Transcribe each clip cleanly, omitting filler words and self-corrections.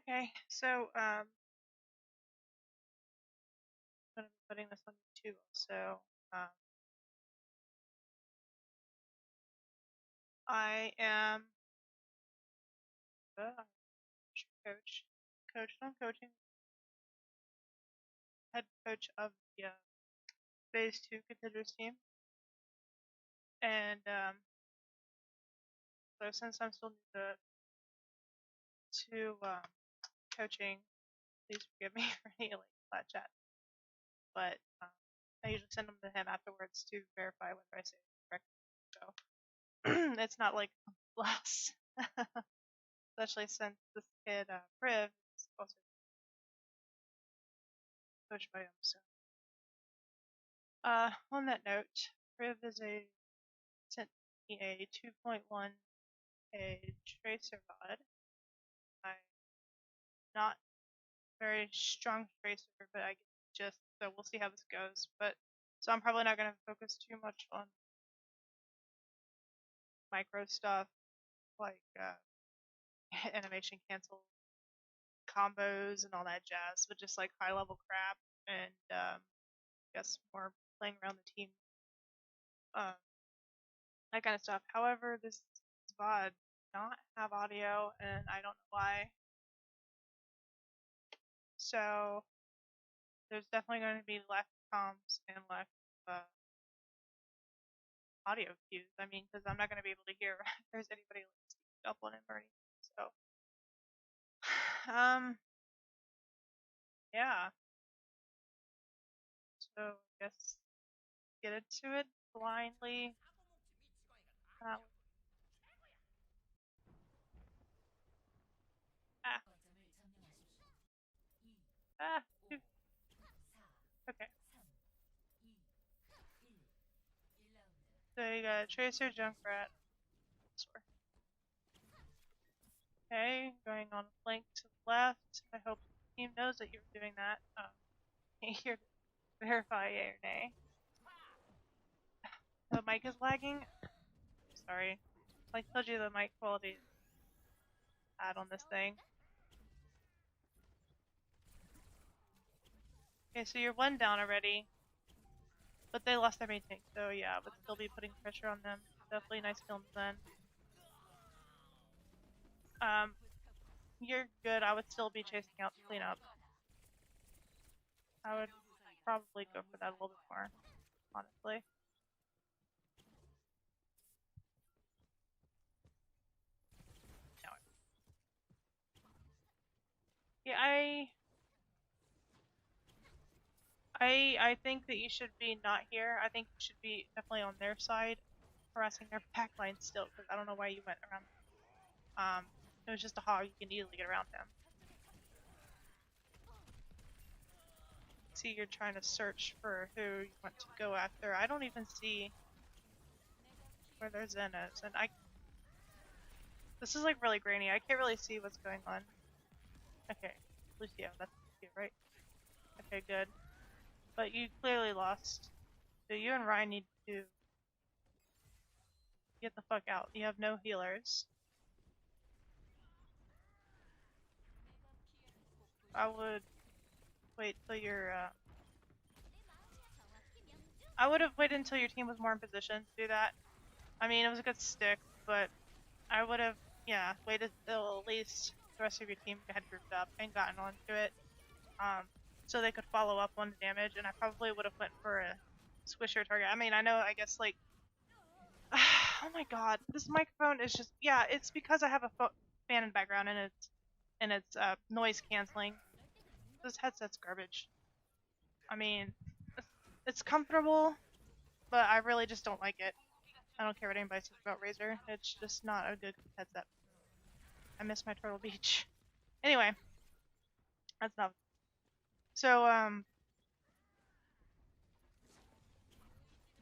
Okay, so I'm gonna be putting this on YouTube. So I am a coach, on coaching, head coach of the Phase 2 contenders team, and so since I'm still new to coaching, please forgive me for any like flat chat. But I usually send them to him afterwards to verify whether I say it correctly. So it's not like loss, especially since this kid Priv is also coached by him. So on that note, priv is sent me a 2.1 page tracer VOD. I'm not very strong tracer, but I get so we'll see how this goes. But so I'm probably not going to focus too much on micro stuff like animation cancel combos and all that jazz, but just like high level crap and I guess more playing around the team, um, that kind of stuff. However, this VOD does not have audio, and I don't know why. So there's definitely going to be less comms and less audio cues. I mean, because I'm not going to be able to hear if there's anybody like speaking up on him or anything. So, yeah. So I guess get into it blindly. Uh, ah, ah, okay. So you got Tracer, Junkrat, Sword. Okay, going on a flank to the left. I hope the team knows that you're doing that. Here to verify yay or nay. The mic is lagging. Sorry. Like I told you, the mic quality is bad on this thing. Okay, so you're one down already. But they lost their main tank, so yeah, but still be putting pressure on them. Definitely nice kills then. You're good. I would still be chasing out the cleanup. I would probably go for that a little bit more, honestly. Yeah, I think that you should be not here. I think you should be definitely on their side, harassing their backline still, because I don't know why you went around. It was just a hog. You can easily get around him. See, you're trying to search for who you want to go after. I don't even see where their Zen is, and this is like really grainy. I can't really see what's going on. Okay, Lucio, that's Lucio, right? Okay, good. But you clearly lost. So you and Ryan need to get the fuck out. You have no healers. I would wait till your I would have waited until your team was more in position to do that. I mean, it was a good stick, but I would have, yeah, waited till at least the rest of your team had grouped up and gotten onto it, so they could follow up on the damage, and I probably would have went for a squisher target. I mean, I know, I guess, like, oh my god, this microphone is just, yeah, it's because I have a fan in the background, and it's noise canceling. This headset's garbage. I mean, it's comfortable, but I really just don't like it. I don't care what anybody says about Razer. It's just not a good headset. I miss my Turtle Beach. Anyway, that's not. So,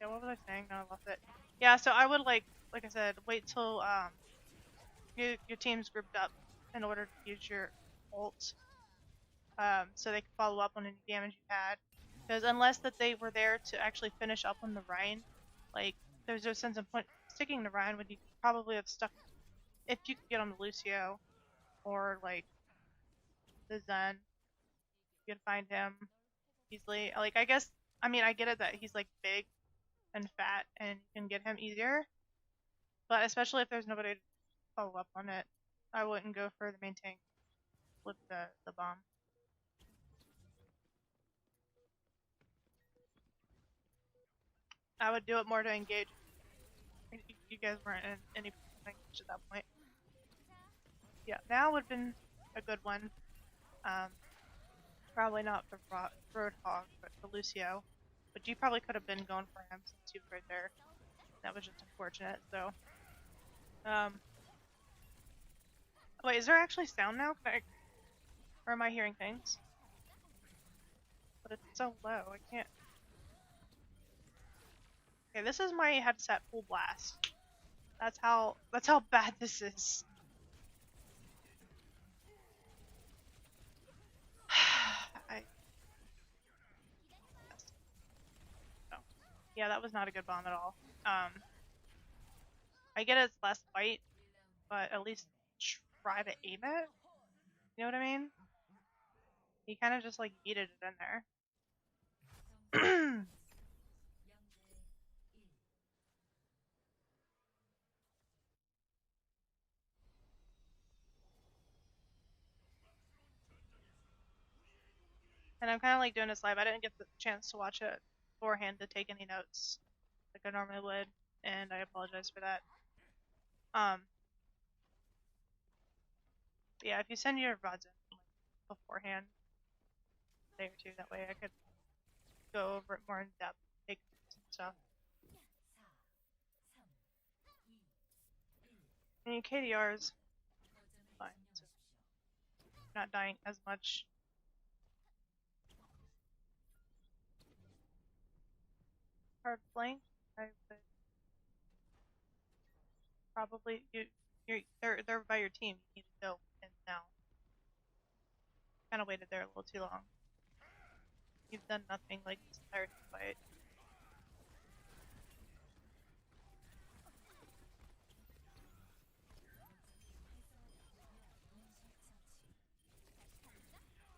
yeah, what was I saying? No, I lost it. Yeah, so I would like I said, wait till your team's grouped up in order to use your ult, so they can follow up on any damage you had. Because unless that they were there to actually finish up on the Rhine, like there's no sense in point sticking the Rhine when you probably have stuck if you could get on the Lucio, or like the Zen. You can find him easily. Like, I guess, I mean, I get it that he's like big and fat and you can get him easier, but especially if there's nobody to follow up on it, I wouldn't go for the main tank with the bomb. I would do it more to engage. You guys weren't in any engaged at that point. Yeah, now would have been a good one. Probably not for Roadhog, but for Lucio. But you probably could have been going for him since he was right there. That was just unfortunate, so. Wait, is there actually sound now? Or am I hearing things? But it's so low, I can't. Okay, this is my headset full blast. That's how bad this is. Yeah, that was not a good bomb at all. I get it's less fight, but at least try to aim it. You know what I mean? He kind of just like yeeted it in there. And I'm kind of like doing this live. I didn't get the chance to watch it beforehand to take any notes like I normally would, and I apologize for that. Yeah, if you send your VODs in like, beforehand, a day or two, that way I could go over it more in depth, take notes and stuff. And your KDR's fine, so not dying as much. Hard flank, I would probably they're by your team. You need to go in now. Kind of waited there a little too long. You've done nothing like this entire fight.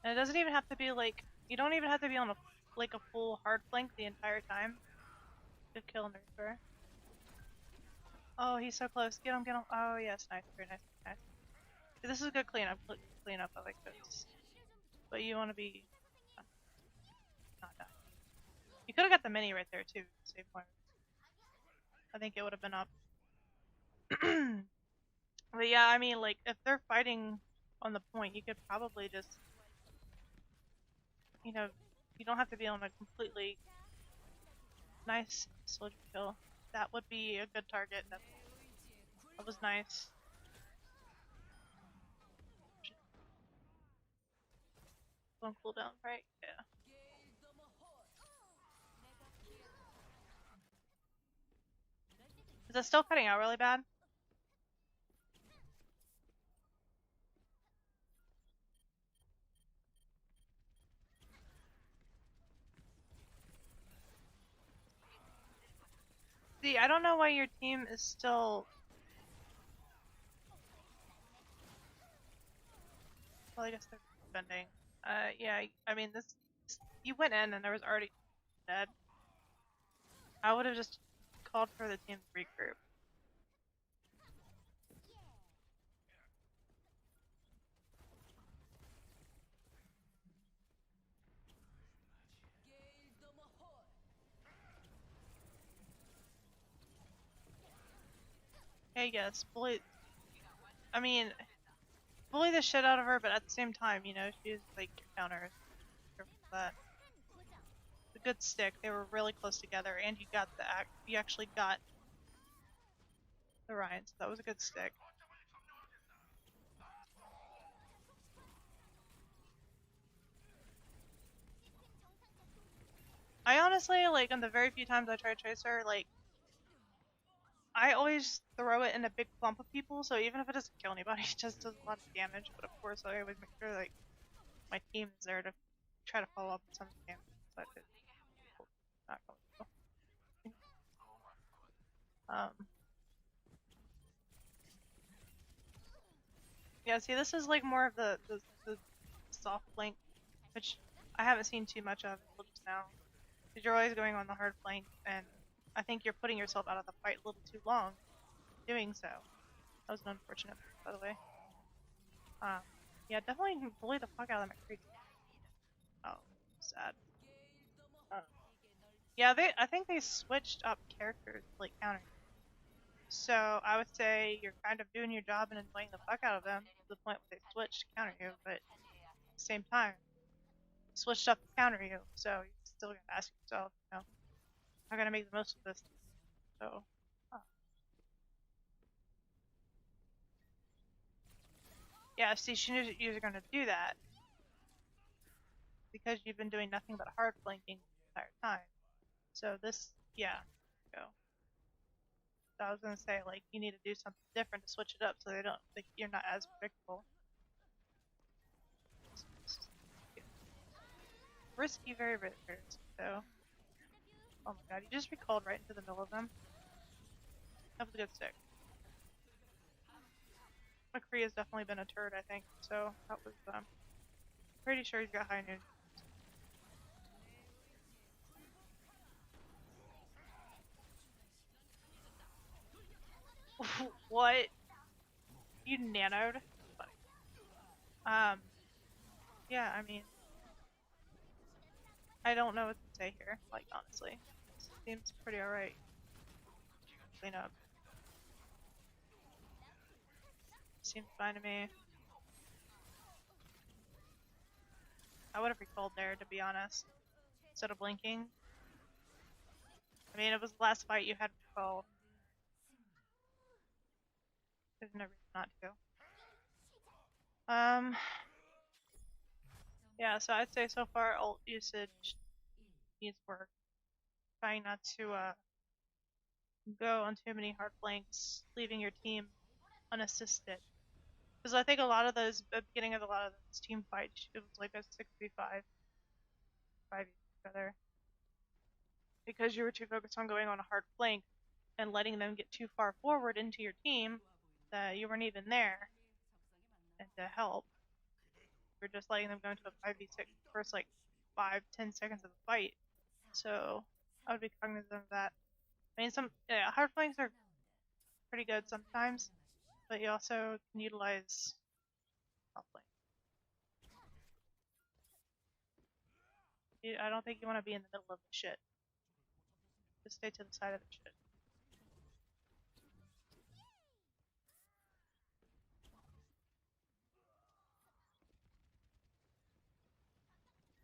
And it doesn't even have to be like, you don't even have to be on a full hard flank the entire time to kill Nurture. Oh, he's so close. Get him, get him. Oh, yes, nice, very nice, nice. This is a good cleanup. Cleanup, I like this. But you want to be not dying. You could have got the mini right there too. Save points. I think it would have been up. But yeah, I mean, like if they're fighting on the point, you could probably just, you know, you don't have to be on a completely nice soldier kill. That would be a good target. That was nice. On cooldown, right? Yeah. Is it still cutting out really bad? See, I don't know why your team is still. Well, I guess they're defending. Yeah, I mean, this. You went in and there was already dead. I would have just called for the team to regroup. Hey, yes, bully. I mean, bully the shit out of her, but at the same time, you know, she's like your counter. That. A good stick. They were really close together, and you got the you actually got the Ryan, so that was a good stick. I honestly, like, on the very few times I try to chase her, like, I always throw it in a big clump of people, so even if it doesn't kill anybody, it just does a lot of damage. But of course, I always make sure, like, my team is there to try to follow up with some damage, but it's not going to. Yeah, see, this is like more of the soft flank, which I haven't seen too much of until just now. Because you're always going on the hard flank, and I think you're putting yourself out of the fight a little too long doing so. That was an unfortunate move, by the way. Yeah, definitely bully the fuck out of them at creature. Oh, sad. Yeah, I think they switched up characters like counter. So I would say you're kind of doing your job and annoying the fuck out of them to the point where they switch to counter you, but at the same time, switched up to counter you, so you still gotta ask yourself, you know, how can I make the most of this? So, yeah, see, she knew you were gonna do that because you've been doing nothing but hard flanking the entire time. So this, yeah, go. So I was gonna say, like, you need to do something different to switch it up so they don't, like, you're not as predictable. Risky, very risky, so. Oh my god, you just recalled right into the middle of them. That was a good stick. McCree has definitely been a turd, I think, so that was, pretty sure he's got high noon. What? You nanoed? Funny. Yeah, I mean, I don't know what to say here, like, honestly. Seems pretty alright. Clean up. Seems fine to me. I would have recalled there, to be honest, instead of blinking. I mean, it was the last fight you had recalled. There's no reason not to. Yeah, so I'd say so far ult usage needs work. Trying not to go on too many hard flanks, leaving your team unassisted. Because I think a lot of those, at the beginning of a lot of those team fights, it was like a 6v5, 5 together. Because you were too focused on going on a hard flank and letting them get too far forward into your team that you weren't even there and to help. You're just letting them go into a 5v6 first like 5-10 seconds of the fight. So I would be cognizant of that. I mean, some hard flanks are pretty good sometimes, but you also can utilize soft flank. I don't think you want to be in the middle of the shit. Just stay to the side of the shit.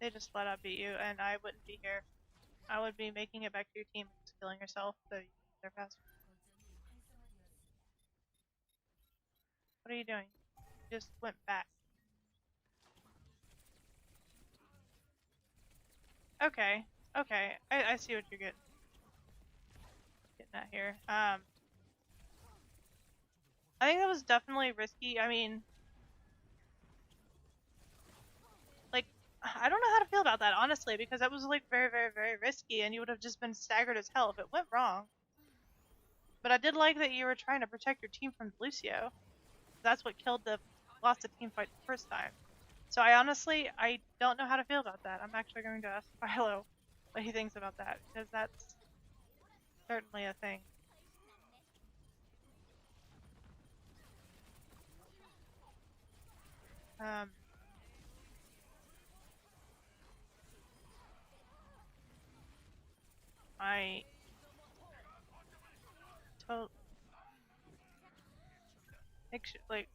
They just flat out beat you, and I wouldn't be here. I would be making it back to your team and just killing yourself so you can get there faster. What are you doing? You just went back. Okay, okay. I see what you're getting at here. I think that was definitely risky. I mean, like, I don't know how to feel about that, honestly, because that was, like, very, very, very risky, and you would have just been staggered as hell if it went wrong. But I did like that you were trying to protect your team from Lucio. That's what lost the team fight the first time. So I don't know how to feel about that. I'm actually going to ask Philo what he thinks about that, because that's certainly a thing. I told like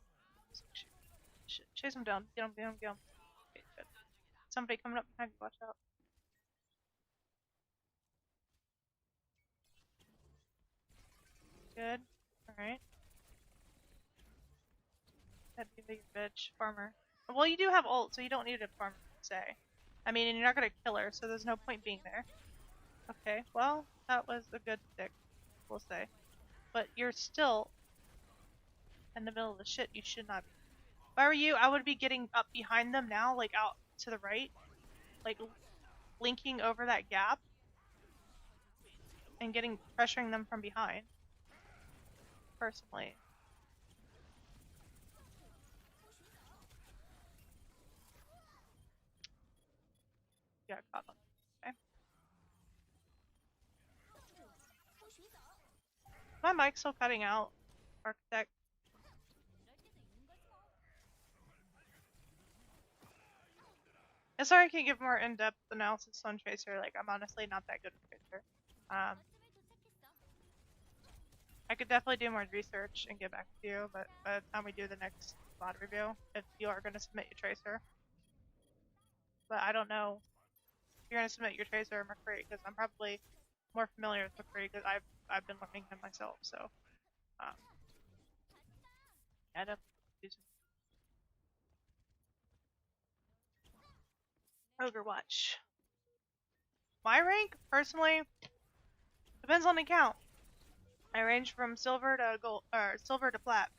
chase him down, get him. Okay, good. Somebody coming up behind you, watch out. Good. Alright. That'd be a big bitch. Farmer. Well, you do have ult, so you don't need a farmer, say. I mean, and you're not gonna kill her, so there's no point being there. Okay, well, that was a good stick, we'll say. But you're still in the middle of the shit you should not be. If I were you, I would be getting up behind them now, like out to the right. Like, linking over that gap. And pressuring them from behind. Personally. got caught on. Okay. My mic's still cutting out. Architect. And sorry I can't give more in-depth analysis on Tracer. Like, I'm honestly not that good with Tracer. I could definitely do more research and get back to you, but by the time we do the next VOD review, if you are going to submit your Tracer. But I don't know if you're going to submit your Tracer or McCree, because I'm probably more familiar with McCree, because I've been learning him myself, so. Yeah, definitely do some Overwatch. My rank, personally, depends on the account. I range from silver to gold, or silver to plat.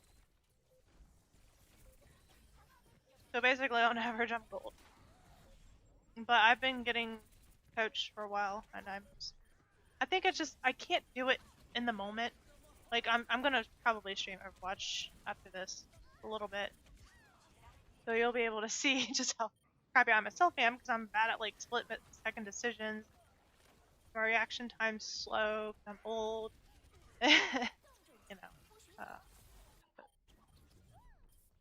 So basically, on average, I'm gold. But I've been getting coached for a while, and I think it's just I can't do it in the moment. Like I'm gonna probably stream Overwatch after this a little bit, so you'll be able to see just how crappy I myself am because I'm bad at like split-second decisions. My reaction time's slow. I'm old. you know.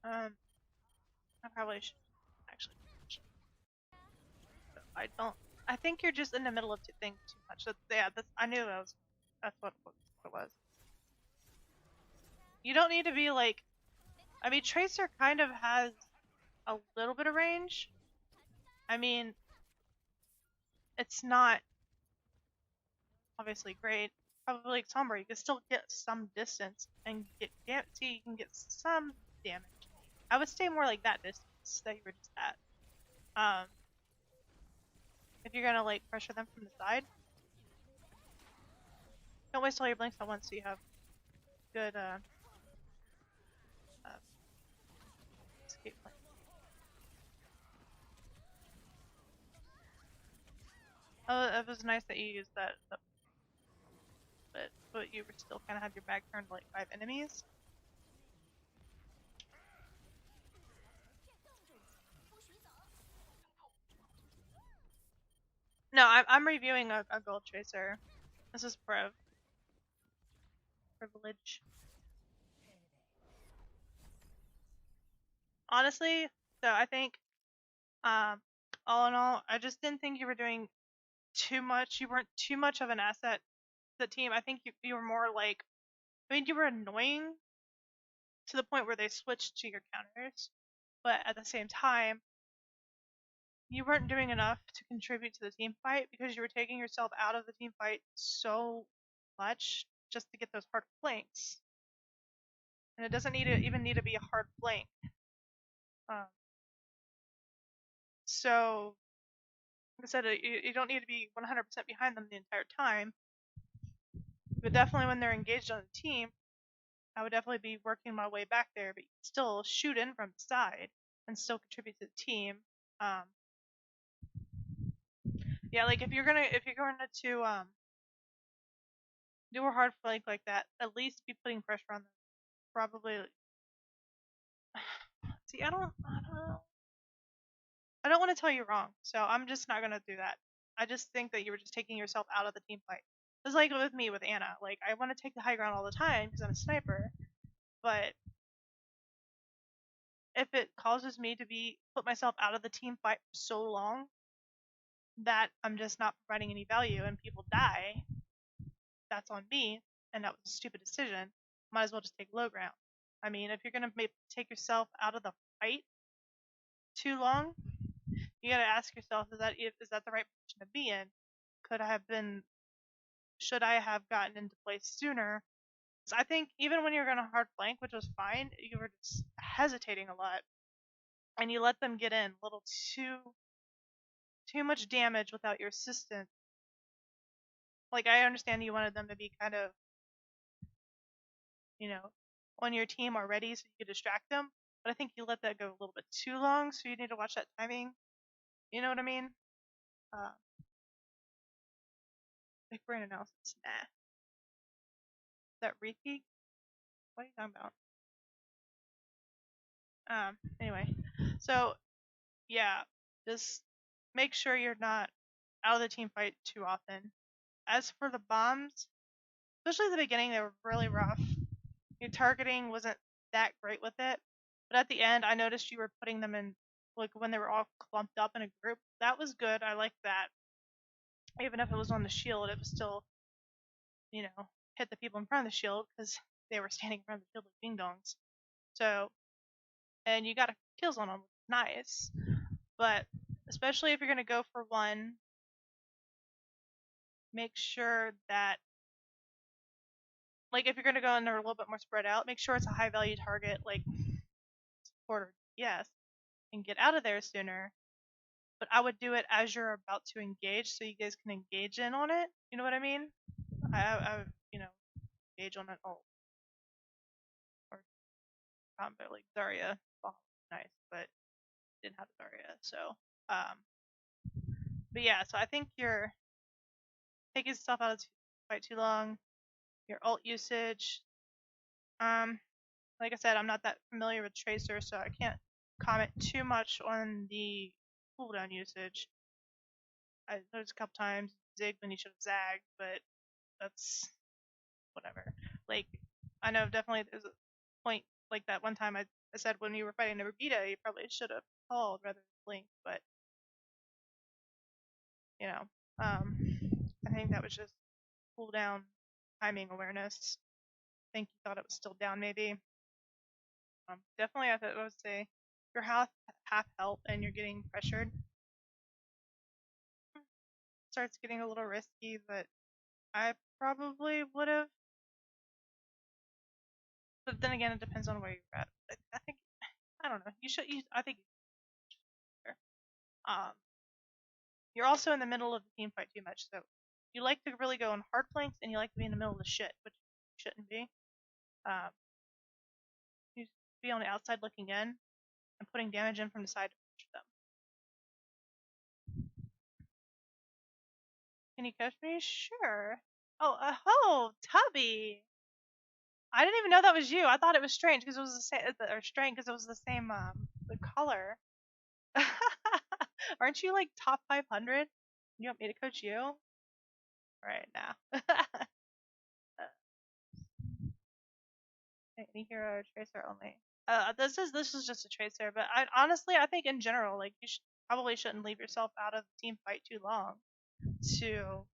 I probably should actually. I don't. I think you're just in the middle of two things too much. I knew that's what it was. You don't need to be like. I mean, Tracer kind of has a little bit of range. I mean, it's not obviously great. Probably like Sombra, you can still get some distance and see you can get some damage. I would stay more like that distance that you were just at. If you're gonna like pressure them from the side, don't waste all your blinks at once so you have good escape plan. Oh, it was nice that you used that, but you were still kind of had your back turned to like 5 enemies. No, I'm reviewing a gold tracer. This is privilege. Honestly, so I think, all in all, I just didn't think you were doing too much. You weren't too much of an asset to the team. I think you were more like, I mean, you were annoying to the point where they switched to your counters, but at the same time, you weren't doing enough to contribute to the team fight because you were taking yourself out of the team fight so much just to get those hard flanks. And it doesn't even need to be a hard flank. So, like I said, you don't need to be 100% behind them the entire time. But definitely when they're engaged on the team, I would definitely be working my way back there, but you can still shoot in from the side and still contribute to the team. Yeah, like if you're going to do a hard flank like that, at least be putting pressure on them. Probably. See, I don't want to tell you wrong, so I'm just not gonna do that. I just think that you were just taking yourself out of the team fight. It's like with me with Anna. Like I want to take the high ground all the time because I'm a sniper, but if it causes me to put myself out of the team fight for so long that I'm just not providing any value and people die, that's on me, and that was a stupid decision. Might as well just take low ground. I mean, if you're gonna take yourself out of the fight too long, you gotta ask yourself, is that the right position to be in? Should I have gotten into place sooner? So I think even when you're gonna hard flank, which was fine, you were just hesitating a lot, and you let them get in a little too much damage without your assistant. Like I understand you wanted them to be kind of, on your team already, so you could distract them, but I think you let that go a little bit too long, so you need to watch that timing. You know what I mean? Big brain analysis. Nah. Is that repeat? What are you talking about? Anyway. So, yeah. Just make sure you're not out of the team fight too often. As for the bombs, especially at the beginning, they were really rough. Your targeting wasn't that great with it, but at the end, I noticed you were putting them in like when they were all clumped up in a group. That was good. I liked that. Even if it was on the shield, it was still, hit the people in front of the shield because they were standing in front of the shield like ding dongs. So, and you got a kills on them, nice. But especially if you're gonna go for one, make sure that, like, if you're gonna go and they're a little bit more spread out, make sure it's a high value target like support or yes, and get out of there sooner. But I would do it as you're about to engage, so you guys can engage in on it. You know what I mean? I engage on it all or combo like Zarya. Well, nice, but didn't have Zarya, so um. But yeah, so I think you're taking stuff out of the fight too long. Your ult usage. Like I said, I'm not that familiar with Tracer, so I can't comment too much on the cooldown usage. I noticed a couple times zig when you should have zagged, but that's whatever. Like, I know definitely there's a point like that one time I said when you were fighting the Rubita, you probably should have called rather than blinked, but you know, um, I think that was just cooldown timing awareness. I think you thought it was still down maybe. Definitely, I would say you're half health and you're getting pressured. Starts getting a little risky, but I probably would have. But then again, it depends on where you're at. I think I don't know. You should. I think. Um, you're also in the middle of the team fight too much, so you like to really go on hard flanks and you like to be in the middle of the shit, which you shouldn't be. Um, you should be on the outside looking in and putting damage in from the side to push them. Can you coach me? Sure. Oh, Tubby. I didn't even know that was you. I thought it was strange because it was the same, or strange because it was the same, the color. Aren't you like top 500? You want me to coach you? Right now. Any hero or tracer only. This is just a tracer, but I think in general, like probably shouldn't leave yourself out of the team fight too long to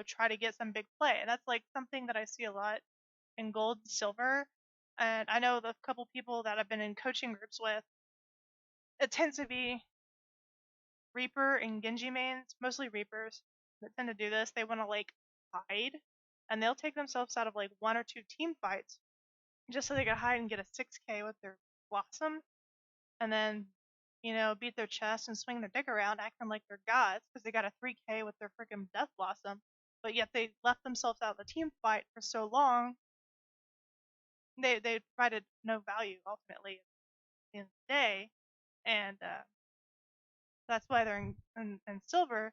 try to get some big play. And that's like something that I see a lot in gold and silver. And I know the couple people that I've been in coaching groups with, it tends to be Reaper and Genji mains, mostly Reapers that tend to do this. They want to like hide, and they'll take themselves out of like one or two team fights just so they can hide and get a 6K with their Blossom, and then beat their chest and swing their dick around, acting like they're gods because they got a 3K with their freaking Death Blossom. But yet they left themselves out of the team fight for so long. They provided no value ultimately at the end of the day, and that's why they're in silver.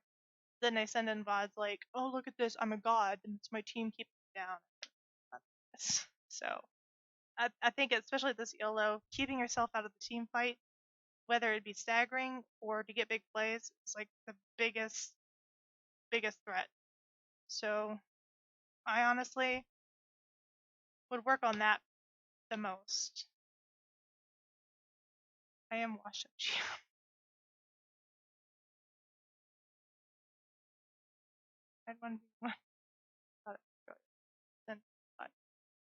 Then they send in VODs like, "Oh, look at this! I'm a god, and it's my team keeping me down." So I think especially at this ELO, keeping yourself out of the team fight, whether it be staggering or to get big plays, is like the biggest threat. So I honestly would work on that the most. I am washed up. I had one.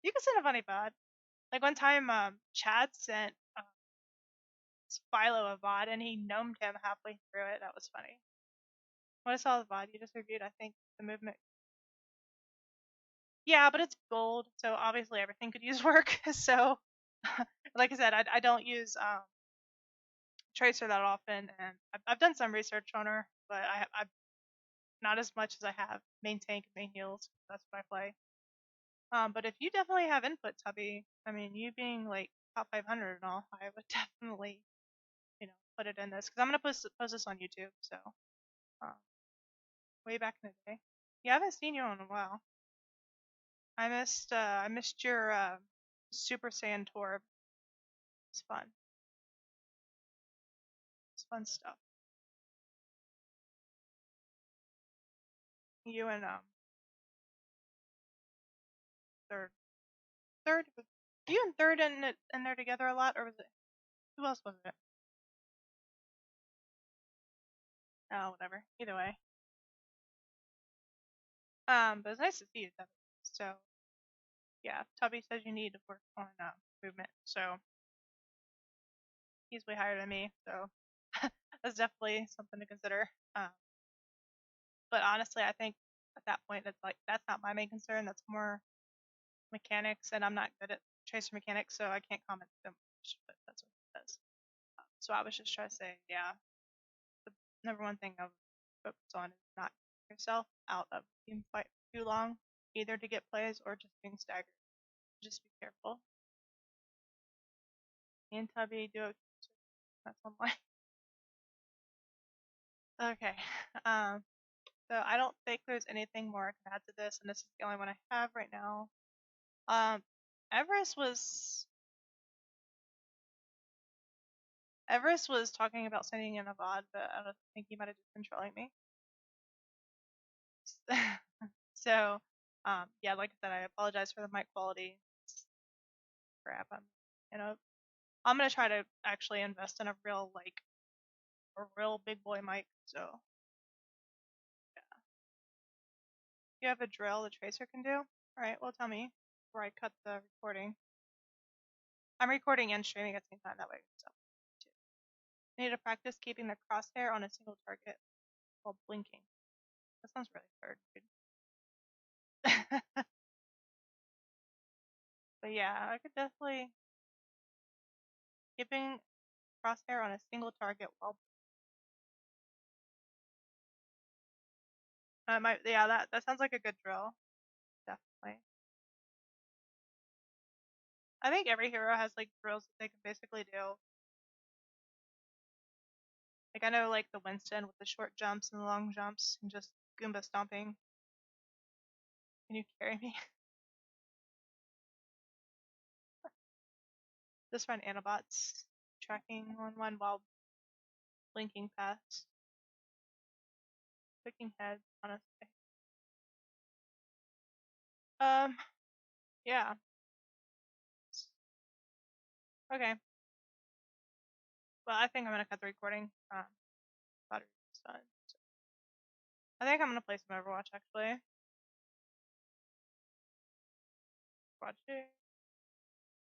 You can send a funny VOD. Like one time, Chad sent Philo a VOD and he gnomed him halfway through it. That was funny. When I saw the VOD you just reviewed, I think the movement. Yeah, but it's gold, so obviously everything could use work. So, like I said, I don't use Tracer that often, and I've done some research on her, but I've not as much as I have main tank and main heals. That's what I play. But if you definitely have input, Tubby, I mean, you being like top 500 and all, I would definitely, put it in this because I'm gonna post this on YouTube. So, um, way back in the day. Yeah, I haven't seen you in a while. I missed your Super Saiyan tour. It's fun. It's fun stuff. You and third, third. You and third in there together a lot, or was it who else was it? Oh, whatever. Either way. But it's nice to see you, Tubby. So yeah, Tubby says you need to work on movement. So he's way higher than me, so that's definitely something to consider. But honestly, I think at that point, it's like that's not my main concern. That's more mechanics, and I'm not good at tracer mechanics, so I can't comment so much. But that's what it says. So I was just trying to say, yeah, the number one thing I would focus on is not getting yourself out of the team fight for too long, either to get plays or just being staggered. Just be careful. Me and Tubby do it. That's online. Okay. So I don't think there's anything more I can add to this, and this is the only one I have right now. Um, Everest was Everest was talking about sending in a VOD, but I don't think he might have just been trolling me. So, yeah, like I said, I apologize for the mic quality. It's crap. I'm gonna try to actually invest in a real big boy mic. So, yeah. You have a drill the tracer can do? All right, well, tell me before I cut the recording. I'm recording and streaming at the same time that way. So, I need to practice keeping the crosshair on a single target while blinking. That sounds really hard, dude. But yeah, I could definitely keeping crosshair on a single target while yeah, that sounds like a good drill. Definitely. I think every hero has like drills that they can basically do. Like I know like the Winston with the short jumps and the long jumps and just Goomba stomping. Can you carry me? Just run Anabots tracking on one while blinking past. Clicking heads, honestly. Yeah. Okay. Well, I think I'm gonna cut the recording. Battery's done. So I think I'm gonna play some Overwatch actually. Watch it.